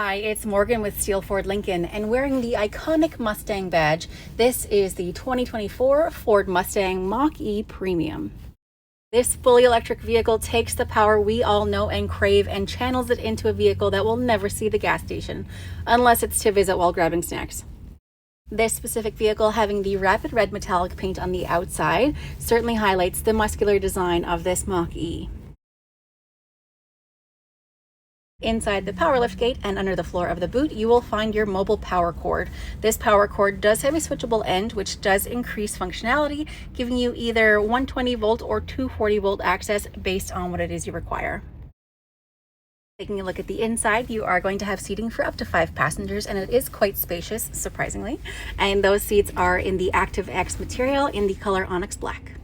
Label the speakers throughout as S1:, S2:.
S1: Hi, it's Morgan with Steele Ford Lincoln, and wearing the iconic Mustang badge, this is the 2024 Ford Mustang Mach-E Premium. This fully electric vehicle takes the power we all know and crave and channels it into a vehicle that will never see the gas station, unless it's to visit while grabbing snacks. This specific vehicle, having the rapid red metallic paint on the outside, certainly highlights the muscular design of this Mach-E. Inside the power liftgate and under the floor of the boot, you will find your mobile power cord. This power cord does have a switchable end, which does increase functionality, giving you either 120 volt or 240 volt access based on what it is you require. Taking a look at the inside, you are going to have seating for up to 5 passengers, and it is quite spacious, surprisingly. And those seats are in the Active X material in the color Onyx Black.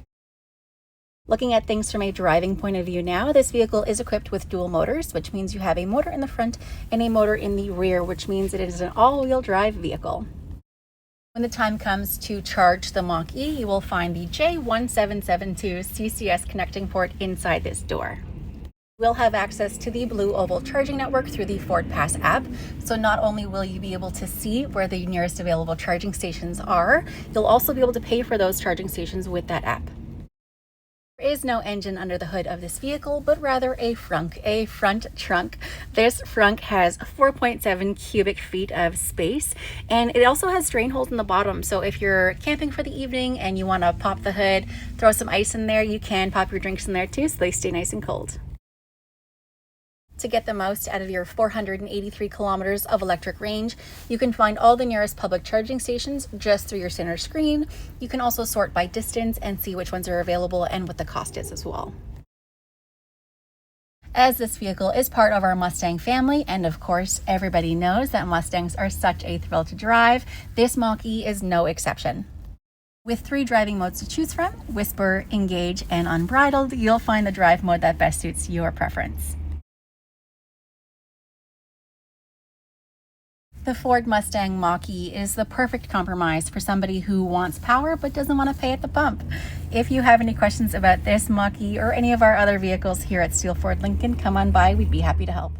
S1: Looking at things from a driving point of view now, this vehicle is equipped with dual motors, which means you have a motor in the front and a motor in the rear, which means it is an all-wheel drive vehicle. When the time comes to charge the Mach-E, you will find the J1772 CCS connecting port inside this door. We'll have access to the Blue Oval charging network through the Ford Pass app, so not only will you be able to see where the nearest available charging stations are, you'll also be able to pay for those charging stations with that app. There is no engine under the hood of this vehicle, but rather a front trunk. This frunk has 4.7 cubic feet of space, and it also has drain holes in the bottom. So if you're camping for the evening and you want to pop the hood, throw some ice in there, you can pop your drinks in there too, so they stay nice and cold. To get the most out of your 483 kilometers of electric range, you can find all the nearest public charging stations just through your center screen. You can also sort by distance and see which ones are available and what the cost is as well. As this vehicle is part of our Mustang family, and of course everybody knows that Mustangs are such a thrill to drive, this Mach-E is no exception. With 3 driving modes to choose from, Whisper, Engage, and Unbridled, you'll find the drive mode that best suits your preference. The Ford Mustang Mach-E is the perfect compromise for somebody who wants power but doesn't want to pay at the pump. If you have any questions about this Mach-E or any of our other vehicles here at Steele Ford Lincoln, come on by. We'd be happy to help.